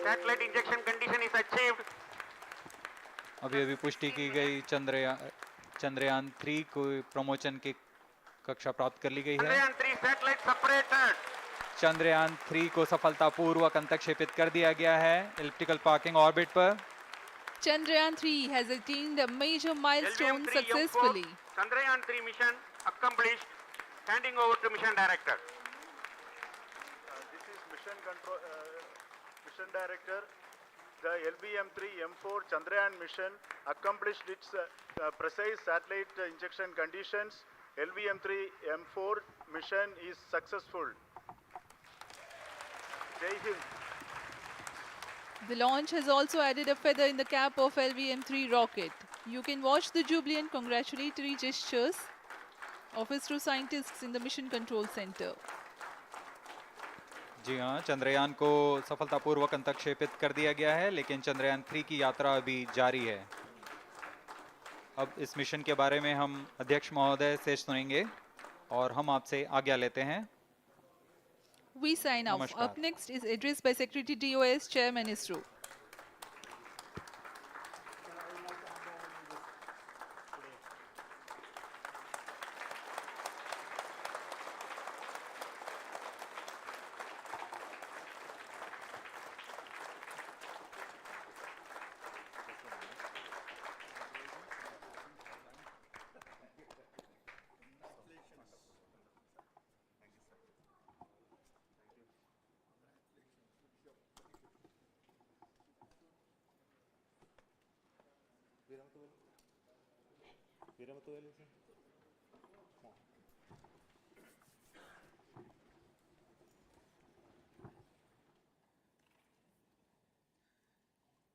satellite injection condition is achieved. अभी पुष्टि की गई चंद्रयान 3 को प्रमोशन की कक्षा प्राप्त कर ली गई है। Chandrayan 3 satellite separated. चंद्रयान 3 को सफलतापूर्वक अंतक्षेपित कर दिया गया है elliptical parking orbit पर। Chandrayan 3 has attained a major milestone LVM-3 successfully. M4 Chandrayan 3 mission accomplished. Handing over to mission director. This is mission control, mission director. The LVM-3 M4 Chandrayan mission accomplished its precise satellite injection conditions. LVM-3 M4 mission is successful. Jai Hind. The launch has also added a feather in the cap of LVM-3 rocket. You can watch the jubilant congratulatory gestures of ISRO scientists in the Mission Control Center. जी हाँ, चंद्रयान को सफलतापूर्वक अंतक्षेपित कर दिया गया है, लेकिन चंद्रयान 3 की यात्रा अभी जारी है। अब इस मिशन के बारे में हम अध्यक्ष महोदय से सुनेंगे और हम आपसे आज्ञा लेते हैं। We sign off. नमस्कार। Up next is address by Secretary DOS, Chairman ISRO.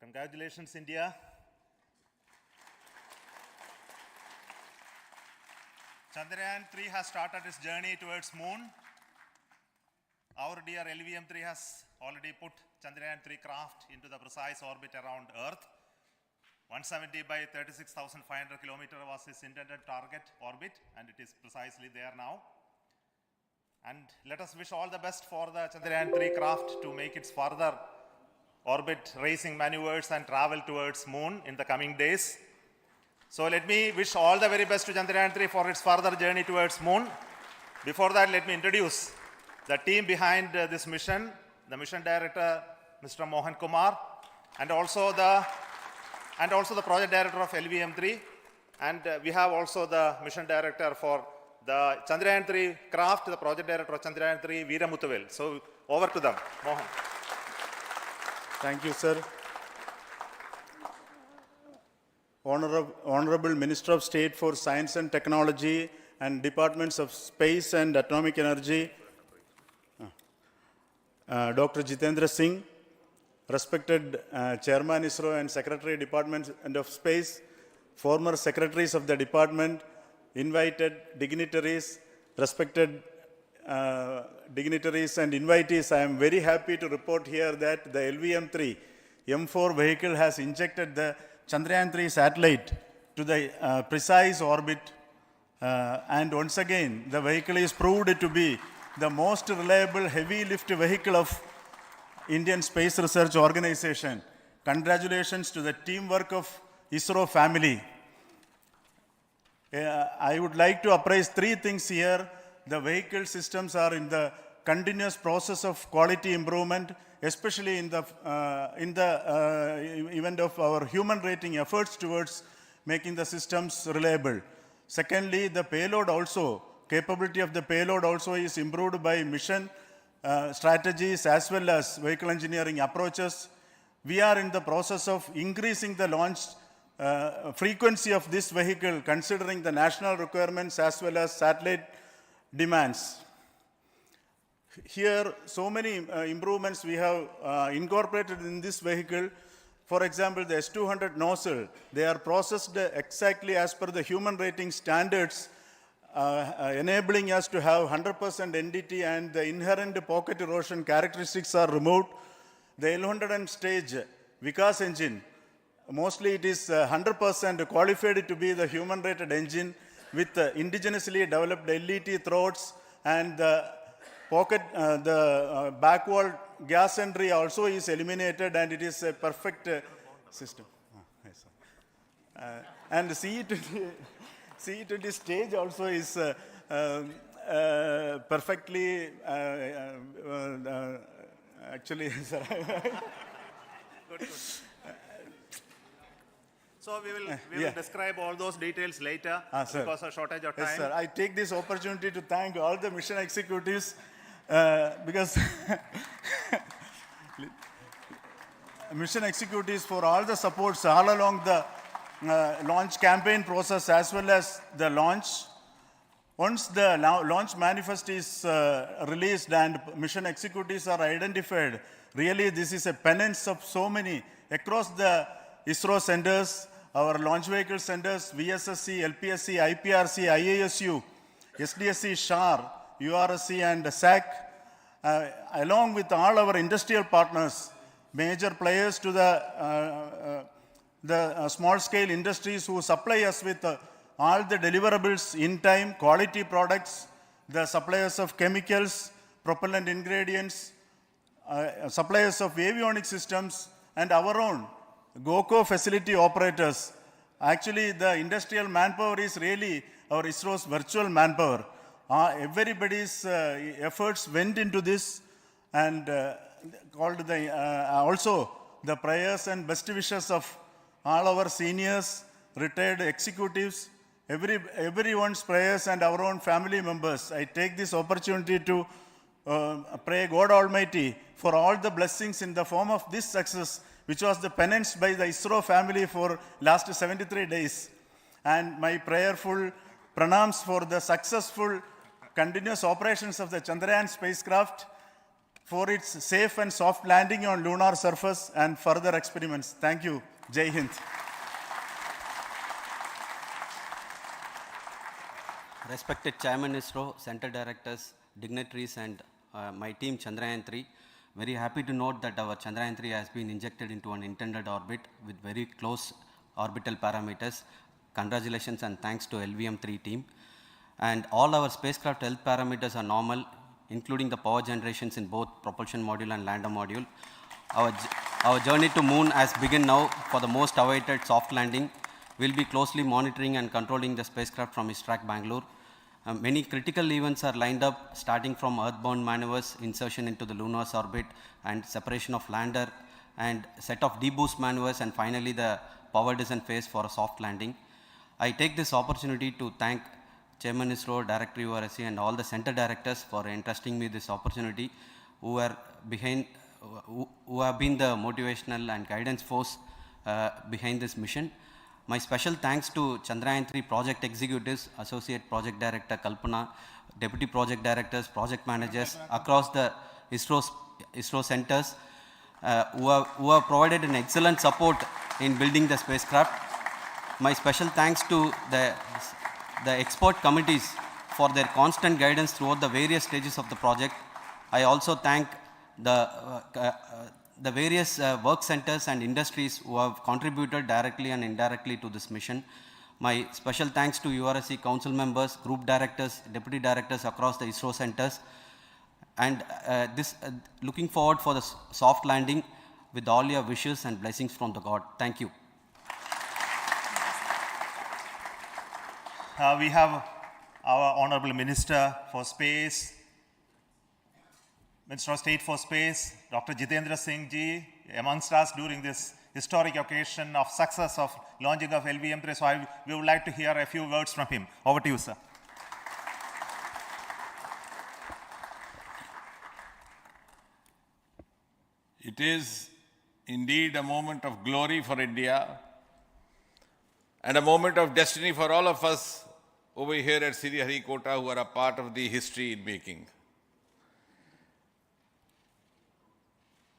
Congratulations, India. Chandrayan 3 has started its journey towards moon. Our dear LVM-3 has already put Chandrayan 3 craft into the precise orbit around Earth. 170 by 36,500 kilometers was its intended target orbit, and it is precisely there now. And let us wish all the best for the Chandrayan 3 craft to make its further orbit racing maneuvers and travel towards moon in the coming days. So let me wish all the very best to Chandrayan 3 for its further journey towards moon. Before that, let me introduce the team behind this mission, the mission director, Mr. Mohan Kumar, and also the project director of LVM-3, and we have also the mission director for the Chandrayan 3 craft, the project director of Chandrayan 3, Veera Muthuvel. So over to them, Mohan. Thank you, sir. Honorable Minister of State for Science and Technology and Departments of Space and Atomic Energy, Dr. Jitendra Singh, respected Chairman ISRO and Secretary Department of Space, former secretaries of the department, invited dignitaries, respected dignitaries and invitees, I am very happy to report here that the LVM-3 M4 vehicle has injected the Chandrayan 3 satellite to the precise orbit, and once again the vehicle is proved to be the most reliable heavy lift vehicle of Indian Space Research Organization. Congratulations to the teamwork of ISRO family. I would like to appraise three things here. The vehicle systems are in the continuous process of quality improvement, especially in the event of our human rating efforts towards making the systems reliable. Secondly, the payload also, capability of the payload also is improved by mission strategies as well as vehicle engineering approaches. We are in the process of increasing the launch frequency of this vehicle considering the national requirements as well as satellite demands. Here, so many improvements we have incorporated in this vehicle. For example, the S200 nozzle, they are processed exactly as per the human rating standards, enabling us to have 100% NDT, and the inherent pocket erosion characteristics are removed. The L100 stage Vikas engine, mostly it is 100% qualified to be the human rated engine with indigenously developed LET throats, and the pocket, the back wall gas entry also is eliminated, and it is a perfect system. Yes, sir. And CE20 stage also is perfectly, actually, sir. So we will describe all those details later Sir. because of shortage of time. Yes, sir. I take this opportunity to thank all the mission executives because mission executives for all the supports all along the launch campaign process as well as the launch. Once the launch manifest is released and mission executives are identified, really this is a penance of so many across the ISRO centers, our launch vehicle centers, VSSC, LPSC, IPRC, IASU, SDSC, SHAR, URSC and SAC, along with all our industrial partners, major players to the small-scale industries who supply us with all the deliverables in time, quality products, the suppliers of chemicals, propellant ingredients, suppliers of avionics systems, and our own GOCO facility operators. Actually, the industrial manpower is really our ISRO's virtual manpower. Everybody's efforts went into this, and also the prayers and best wishes of all our seniors, retired executives, everyone's prayers and our own family members. I take this opportunity to pray God Almighty for all the blessings in the form of this success, which was the penance by the ISRO family for last 73 days. And my prayerful pranams for the successful continuous operations of the Chandrayan spacecraft, for its safe and soft landing on lunar surface and further experiments. Thank you. Jai Hind. Respected Chairman ISRO, Center Directors, dignitaries and my team Chandrayan 3, very happy to note that our Chandrayan 3 has been injected into an intended orbit with very close orbital parameters. Congratulations and thanks to LVM3 team. And all our spacecraft health parameters are normal, including the power generations in both propulsion module and lander module. Our journey to moon has begun now for the most awaited soft landing. We'll be closely monitoring and controlling the spacecraft from ISRAC Bangalore. Many critical events are lined up, starting from earthbound maneuvers, insertion into the lunar orbit, and separation of lander, and set of deboost maneuvers, and finally the power descent phase for a soft landing. I take this opportunity to thank Chairman ISRO, Director URSC, and all the center directors for entrusting me this opportunity, who have been the motivational and guidance force behind this mission. My special thanks to Chandrayan 3 project executives, Associate Project Director Kalpana, Deputy Project Directors, Project Managers across the ISRO centers who have provided an excellent support in building the spacecraft. My special thanks to the expert committees for their constant guidance throughout the various stages of the project. I also thank the various work centers and industries who have contributed directly and indirectly to this mission. My special thanks to URSC council members, group directors, deputy directors across the ISRO centers, and looking forward for the soft landing with all your wishes and blessings from the God. Thank you. We have our Honorable Minister for Space, Minister of State for Space, Dr. Jitendra Singh ji, amongst us during this historic occasion of success of launching of LVM3. So we would like to hear a few words from him. Over to you, sir. It is indeed a moment of glory for India and a moment of destiny for all of us over here at Sriharikota who are a part of the history in making.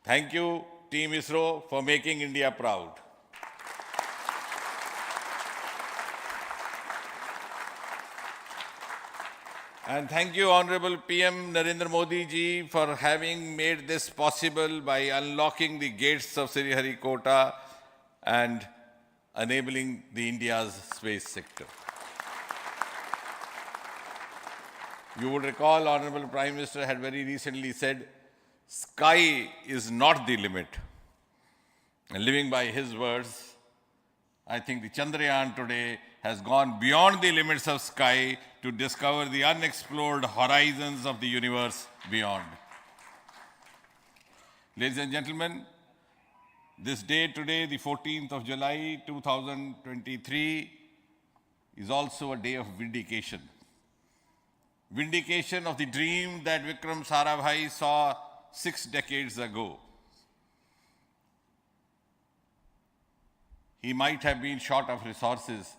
Thank you, Team ISRO, for making India proud. And thank you, Honorable PM Narendra Modi ji, for having made this possible by unlocking the gates of Sriharikota and enabling the India's space sector. You would recall, Honorable Prime Minister had very recently said, sky is not the limit. And living by his words, I think the Chandrayaan today has gone beyond the limits of sky to discover the unexplored horizons of the universe beyond. Ladies and gentlemen, this day today, the 14th of July 2023, is also a day of vindication. Vindication of the dream that Vikram Sarabhai saw 6 decades ago. He might have been short of resources,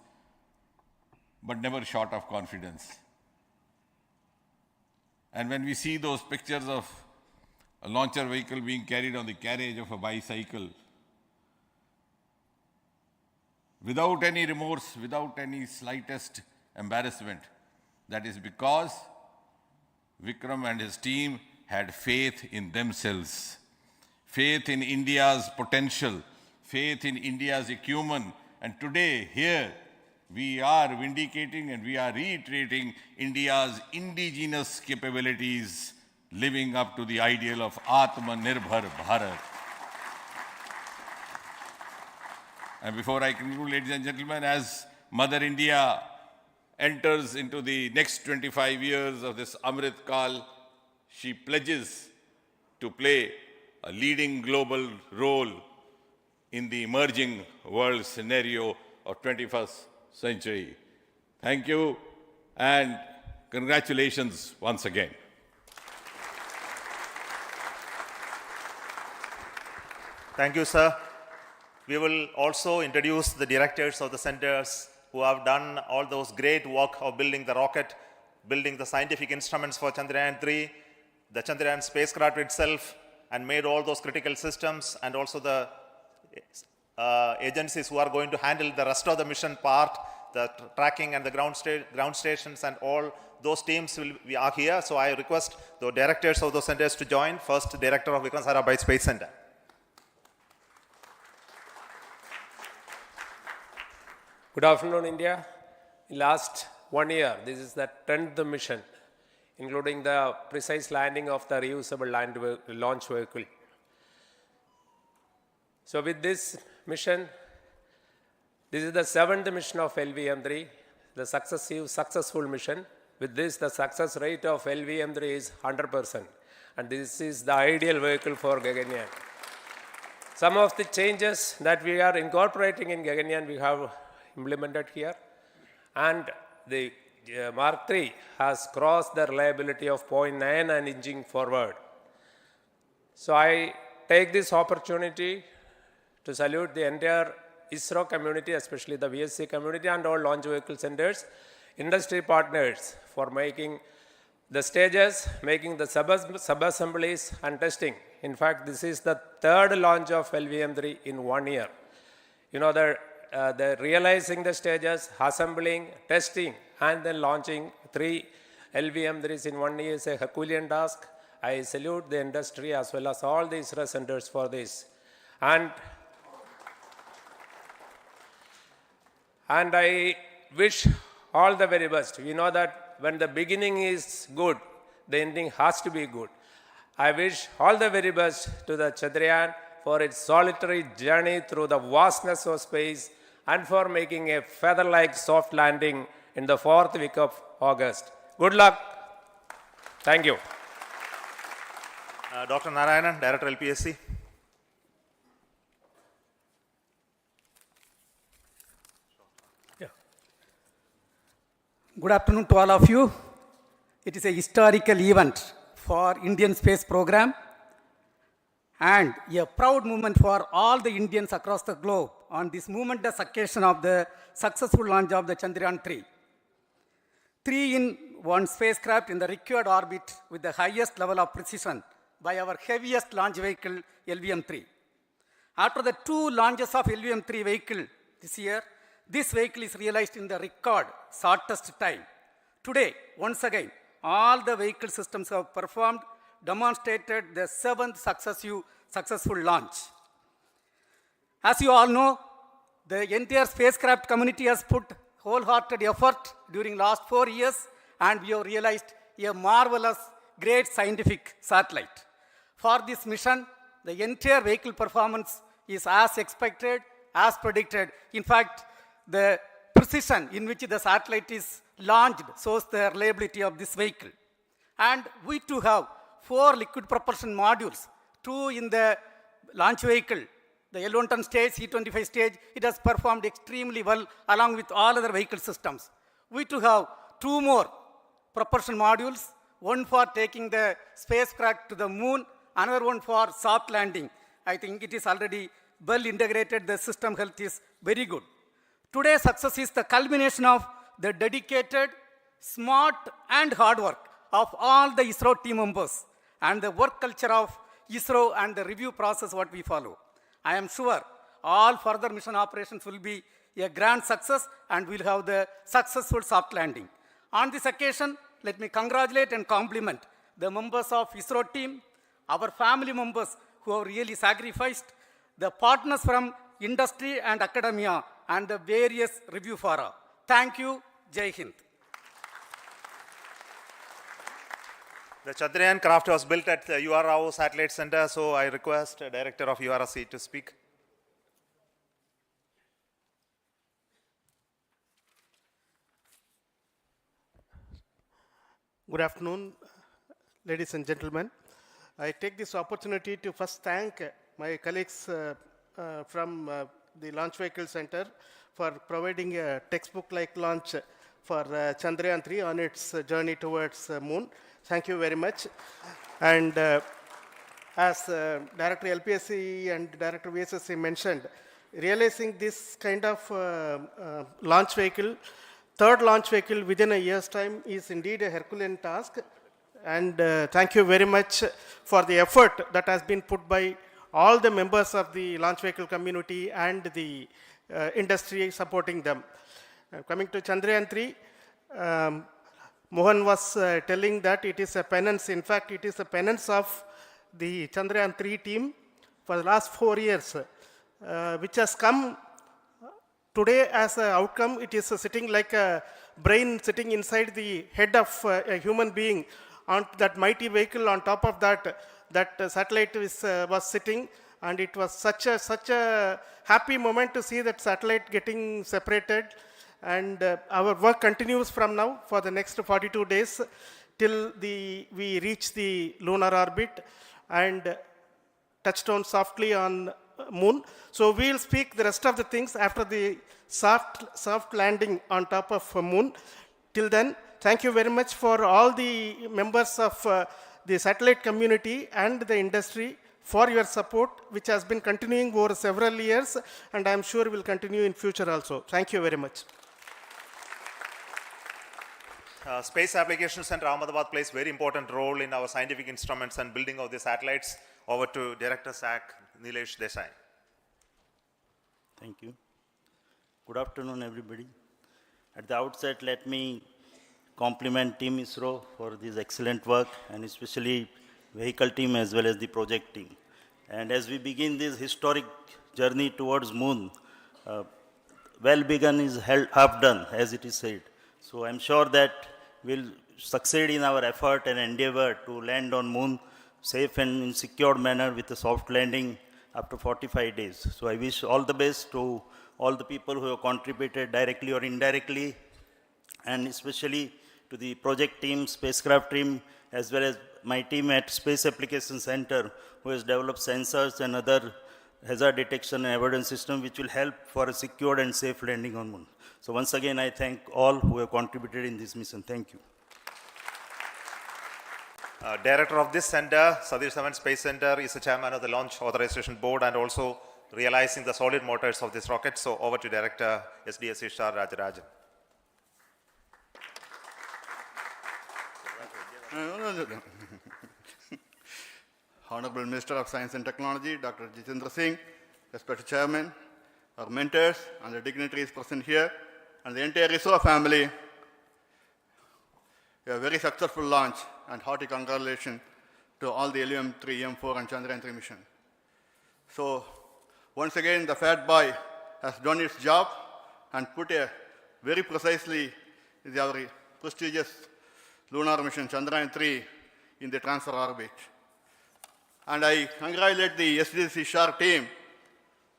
but never short of confidence. And when we see those pictures of a launcher vehicle being carried on the carriage of a bicycle, without any remorse, without any slightest embarrassment, that is because Vikram and his team had faith in themselves, faith in India's potential, faith in India's acumen. And today, here, we are vindicating and we are reiterating India's indigenous capabilities, living up to the ideal of Atmanirbhar Bharat. And before I conclude, ladies and gentlemen, as Mother India enters into the next 25 years of this Amrit Kal, she pledges to play a leading global role in the emerging world scenario of 21st century. Thank you and congratulations once again. Thank you, sir. We will also introduce the directors of the centers who have done all those great work of building the rocket, building the scientific instruments for Chandrayaan-3, the Chandrayaan spacecraft itself, and made all those critical systems, and also the agencies who are going to handle the rest of the mission part, the tracking and the ground stations, and all those teams are here. So I request the directors of those centers to join. First, Director of Vikram Sarabhai Space Center. Good afternoon, India. In last 1 year, this is the 10th mission, including the precise landing of the reusable launch vehicle. So with this mission, this is the 7th mission of LVM-3, the successful mission. With this, the success rate of LVM-3 is 100%. And this is the ideal vehicle for Gaganyaan. Some of the changes that we are incorporating in Gaganyaan, we have implemented here, and the Mark III has crossed the reliability of 0.9 and inching forward. So I take this opportunity to salute the entire ISRO community, especially the VSC community and all launch vehicle centers, industry partners for making the stages, making the sub-assemblies and testing. In fact, this is the 3rd launch of LVM-3 in 1 year. You know, the realizing the stages, assembling, testing, and then launching 3 LVM-3s in 1 year is a Herculean task. I salute the industry as well as all the ISRO centers for this. And I wish all the very best. We know that when the beginning is good, the ending has to be good. I wish all the very best to the Chandrayaan for its solitary journey through the vastness of space and for making a feather-like soft landing in the 4th week of August. Good luck. Thank you. Dr. Narayanan, Director LPSC. Good afternoon to all of you. It is a historical event for Indian space program and a proud moment for all the Indians across the globe on this momentous occasion of the successful launch of the Chandrayaan-3. 3-in-1 spacecraft in the required orbit with the highest level of precision by our heaviest launch vehicle, LVM-3. After the 2 launches of LVM-3 vehicle this year, this vehicle is realized in the record shortest time. Today, once again, all the vehicle systems have performed, demonstrated the 7th successful launch. As you all know, the entire spacecraft community has put wholehearted effort during last 4 years, and we have realized a marvelous, great scientific satellite. For this mission, the entire vehicle performance is as expected, as predicted. In fact, the precision in which the satellite is launched shows the reliability of this vehicle. And we too have 4 liquid propulsion modules, 2 in the launch vehicle. The L110 stage, C25 stage, it has performed extremely well along with all other vehicle systems. We too have 2 more propulsion modules, one for taking the spacecraft to the moon, another one for soft landing. I think it is already well integrated, the system health is very good. Today's success is the culmination of the dedicated, smart and hard work of all the ISRO team members and the work culture of ISRO and the review process what we follow. I am sure all further mission operations will be a grand success and we'll have the successful soft landing. On this occasion, let me congratulate and compliment the members of ISRO team, our family members who have really sacrificed, the partners from industry and academia, and the various review fora. Thank you. Jai Hind. The Chandrayan craft was built at the URO Satellite Center, so I request the Director of URC to speak. Good afternoon, ladies and gentlemen. I take this opportunity to first thank my colleagues from the Launch Vehicle Center for providing a textbook-like launch for Chandrayan 3 on its journey towards moon. Thank you very much. And as Director LPSC and Director VSSC mentioned, realizing this kind of launch vehicle, third launch vehicle within a year's time is indeed a Herculean task. And thank you very much for the effort that has been put by all the members of the launch vehicle community and the industry supporting them. Coming to Chandrayan 3, Mohan was telling that it is a penance. In fact, it is a penance of the Chandrayan 3 team for the last 4 years, which has come today as an outcome. It is sitting like a brain sitting inside the head of a human being on that mighty vehicle. On top of that, that satellite was sitting, and it was such a happy moment to see that satellite getting separated. And our work continues from now for the next 42 days till we reach the lunar orbit and touch down softly on moon. So we'll speak the rest of the things after the soft landing on top of moon. Till then, thank you very much for all the members of the satellite community and the industry for your support, which has been continuing over several years, and I'm sure will continue in future also. Thank you very much. Space Applications Center Ahmedabad plays very important role in our scientific instruments and building of the satellites. Over to Director SAC, Nilesh Desai. Thank you. Good afternoon, everybody. At the outset, let me compliment Team ISRO for this excellent work, and especially vehicle team as well as the project team. And as we begin this historic journey towards moon, well begun is half done, as it is said. So I'm sure that we'll succeed in our effort and endeavor to land on moon safe and in secured manner with a soft landing after 45 days. So I wish all the best to all the people who have contributed directly or indirectly, and especially to the project team, spacecraft team, as well as my team at Space Applications Center, who has developed sensors and other hazard detection and avoidance system which will help for a secured and safe landing on moon. So once again, I thank all who have contributed in this mission. Thank you. Director of this center, Satish Dhawan Space Center, is the chairman of the Launch Authorization Board and also realizing the solid motors of this rocket. So over to Director SDSC Shah Rajarajan. Honorable Minister of Science and Technology, Dr. Jitendra Singh, respected Chairman, our mentors and the dignitaries present here, and the entire ISRO family, a very successful launch, and hearty congratulations to all the LVM 3, M4 and Chandrayan 3 mission. So once again, the fat boy has done its job and put a very precisely our prestigious lunar mission Chandrayan 3 in the transfer orbit. And I congratulate the SDC SHAR team,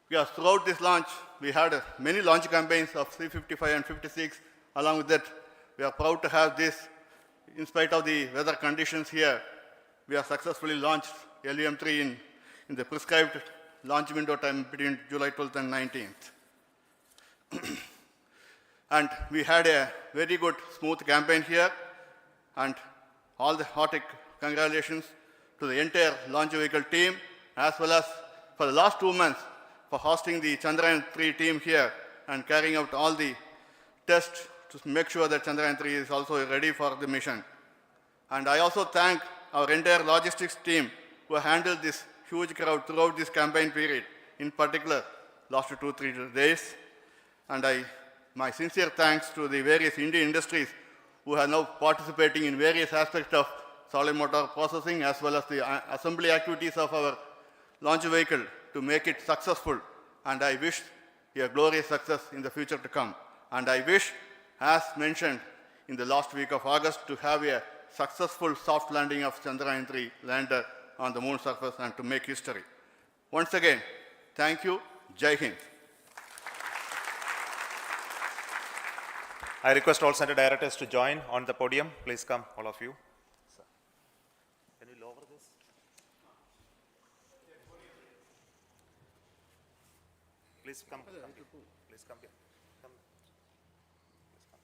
because throughout this launch, we had many launch campaigns of C-55 and 56. Along with that, we are proud to have this. In spite of the weather conditions here, we have successfully launched LVM-3 in the prescribed launch window time between July 12th and 19th. And we had a very good, smooth campaign here, and all the hearty congratulations to the entire launch vehicle team, as well as for the last 2 months for hosting the Chandrayan-3 team here and carrying out all the tests to make sure that Chandrayan-3 is also ready for the mission. And I also thank our entire logistics team who handled this huge crowd throughout this campaign period, in particular last 2-3 days. And my sincere thanks to the various Indian industries who are now participating in various aspects of solid motor processing as well as the assembly activities of our launch vehicle to make it successful. And I wish a glorious success in the future to come. And I wish, as mentioned in the last week of August, to have a successful soft landing of Chandrayan-3 lander on the moon surface and to make history. Once again, thank you. Jai Hind. I request all center directors to join on the podium. Please come, all of you. Can you lower this? Please come. Please come here. Come. Please come.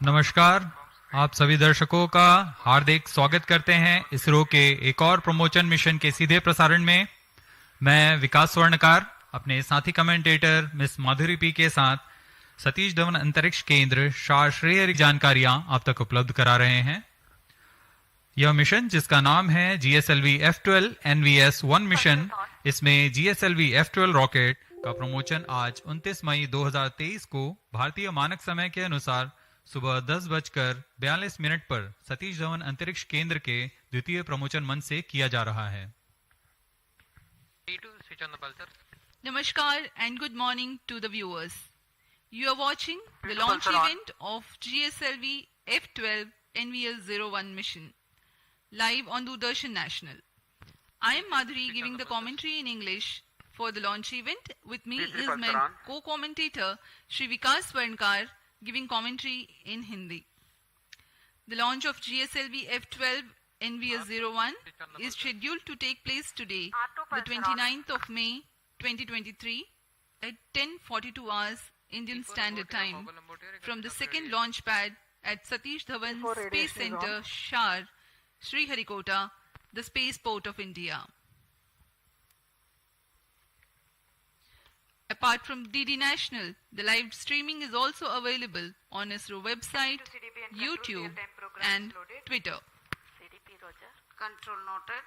नमस्कार, आप सभी दर्शकों का हार्दिक स्वागत करते हैं इसरो के एक और प्रमोशन मिशन के सीधे प्रसारण में। मैं विकास स्वर्णकार अपने साथी कमेंटेटर मिस माधुरी पी के साथ सतीश धवन अंतरिक्ष केंद्र शार श्रेय जानकारियां आप तक उपलब्ध करा रहे हैं। यह मिशन जिसका नाम है GSLV F12 NVS-1 मिशन, इसमें GSLV F12 रॉकेट का प्रमोशन आज 29 मई 2023 को भारतीय मानक समय के अनुसार सुबह 10:42 पर सतीश धवन अंतरिक्ष केंद्र के द्वितीय प्रमोशन मंच से किया जा रहा है। Namaskar and good morning to the viewers. You are watching the launch event of GSLV F12 NVS-01 mission live on Doordarshan National. I am Madhuri giving the commentary in English for the launch event. With me Please is refer, my Saran. co-commentator Shri Vikas Swarnkar giving commentary in Hindi. The launch of GSLV F-12 NVS-01 is scheduled to take place today, the 29th of May 2023 at 10:42 hours Indian Standard Time from the second launch pad at Satish Dhawan Space Center, Shar, Sriharikota, the spaceport of India. Apart from DD National, the live streaming is also available on ISRO website, YouTube and Twitter. Control noted.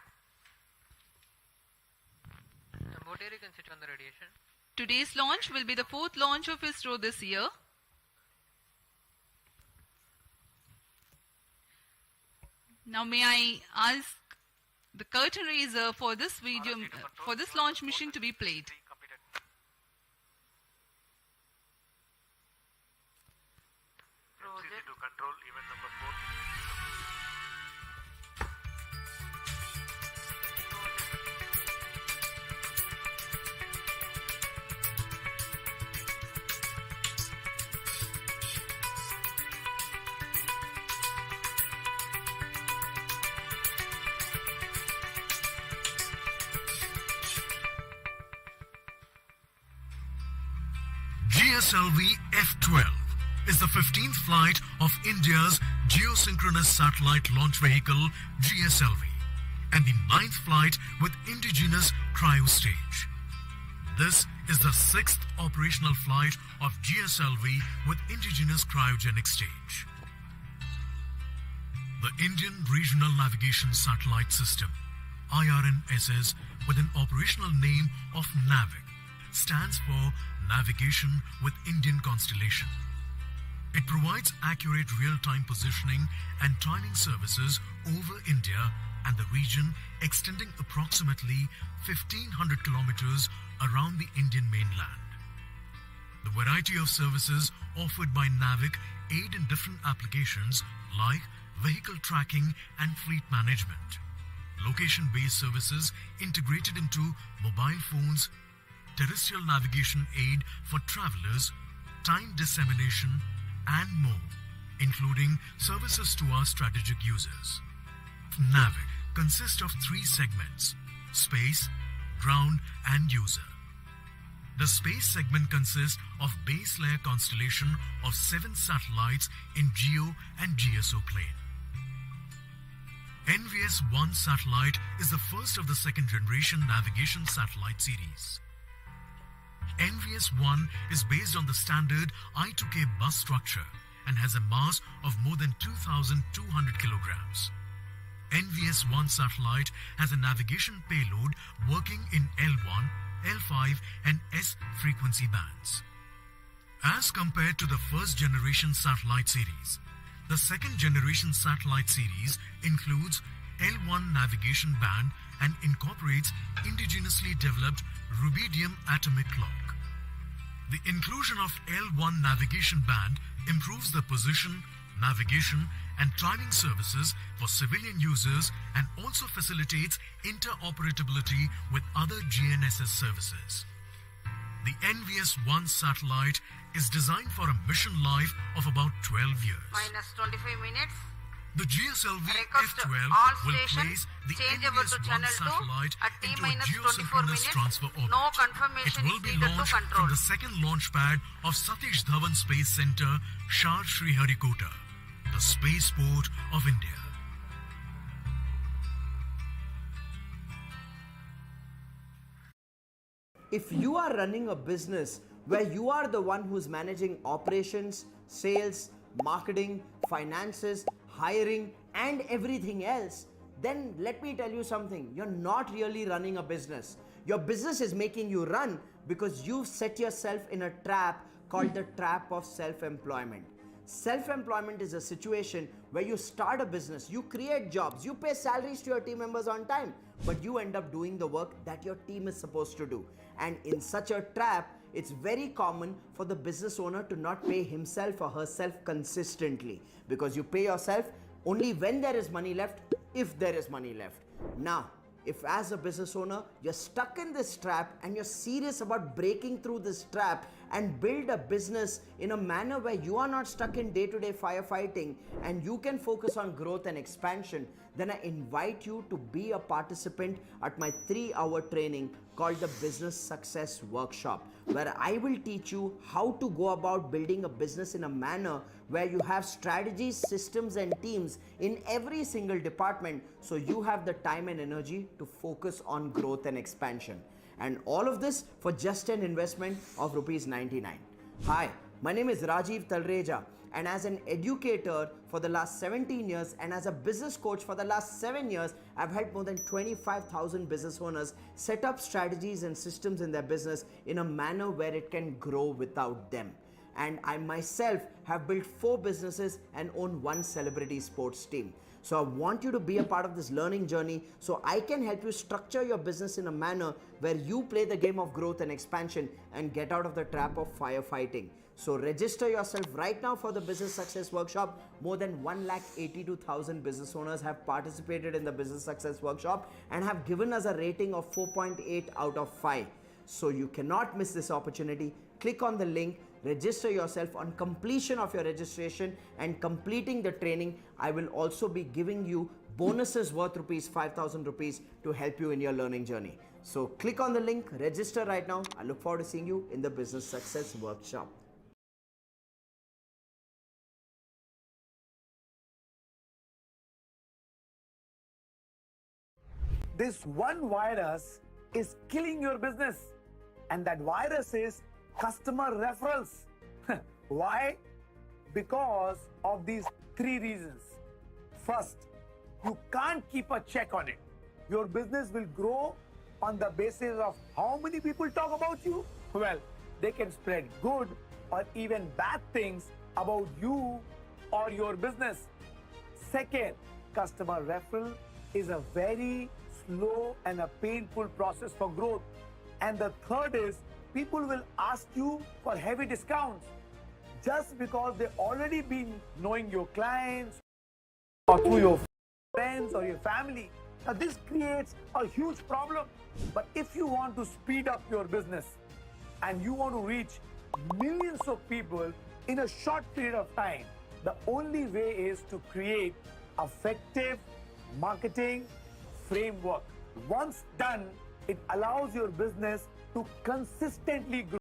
Motor you can switch on the radiation. Today's launch will be the fourth launch of ISRO this year. Now may I ask the curtain raiser for this video, for this launch mission to be played. MCC to control event number 4. GSLV F-12 is the 15th flight of India's geosynchronous satellite launch vehicle GSLV and the 9th flight with indigenous cryo stage. This is the 6th operational flight of GSLV with indigenous cryogenic stage. The Indian Regional Navigation Satellite System, IRNSS, with an operational name of NAVIC, stands for Navigation with Indian Constellation. It provides accurate real-time positioning and timing services over India and the region extending approximately 1,500 kilometers around the Indian mainland. The variety of services offered by NAVIC aid in different applications like vehicle tracking and fleet management, location-based services integrated into mobile phones, terrestrial navigation aid for travelers, time dissemination, and more, including services to our strategic users. NAVIC consists of 3 segments: space, ground, and user. The space segment consists of base layer constellation of 7 satellites in GEO and GSO plane. NVS-1 satellite is the first of the second generation navigation satellite series. NVS-1 is based on the standard I2K bus structure and has a mass of more than 2,200 kilograms. NVS-1 satellite has a navigation payload working in L1, L5 and S frequency bands. As compared to the first generation satellite series, the second generation satellite series includes L1 navigation band and incorporates indigenously developed rubidium atomic clock. The inclusion of L1 navigation band improves the position, navigation and timing services for civilian users and also facilitates interoperability with other GNSS services. The NVS-1 satellite is designed for a mission life of about 12 years. Minus 25 minutes. The GSLV Request F-12 all will stations place the change over to NVS-1 channel 2 satellite at into a T-minus 24 geosynchronous minutes. transfer orbit. No It confirmation will is be needed to launched control. from the second launch pad of Satish Dhawan Space Center, Shar Sriharikota, the spaceport of India. If you are running a business where you are the one who's managing operations, sales, marketing, finances, hiring, and everything else, then let me tell you something. You're not really running a business. Your business is making you run because you've set yourself in a trap called the trap of self-employment. Self-employment is a situation where you start a business, you create jobs, you pay salaries to your team members on time, but you end up doing the work that your team is supposed to do. And in such a trap, it's very common for the business owner to not pay himself or herself consistently, because you pay yourself only when there is money left, if there is money left. Now, if as a business owner you're stuck in this trap and you're serious about breaking through this trap and build a business in a manner where you are not stuck in day-to-day firefighting and you can focus on growth and expansion, then I invite you to be a participant at my 3-hour training called the Business Success Workshop, where I will teach you how to go about building a business in a manner where you have strategies, systems and teams in every single department, so you have the time and energy to focus on growth and expansion. And all of this for just an investment of ₹99. Hi, my name is Rajiv Talreja, and as an educator for the last 17 years and as a business coach for the last 7 years, I've helped more than 25,000 business owners set up strategies and systems in their business in a manner where it can grow without them. And I myself have built 4 businesses and own 1 celebrity sports team. So I want you to be a part of this learning journey so I can help you structure your business in a manner where you play the game of growth and expansion and get out of the trap of firefighting. So register yourself right now for the Business Success Workshop. More than 1,82,000 business owners have participated in the Business Success Workshop and have given us a rating of 4.8 out of 5. So you cannot miss this opportunity. Click on the link, register yourself. On completion of your registration and completing the training, I will also be giving you bonuses worth ₹5,000 to help you in your learning journey. So click on the link, register right now. I look forward to seeing you in the Business Success Workshop. This one virus is killing your business, and that virus is customer referrals. Why? Because of these 3 reasons. First, you can't keep a check on it. Your business will grow on the basis of how many people talk about you. Well, they can spread good or even bad things about you or your business. Second, customer referral is a very slow and a painful process for growth. And the third is, people will ask you for heavy discounts just because they already been knowing your clients or through your friends or your family. Now this creates a huge problem. But if you want to speed up your business and you want to reach millions of people in a short period of time, the only way is to create effective marketing framework. Once done, it allows your business to consistently grow.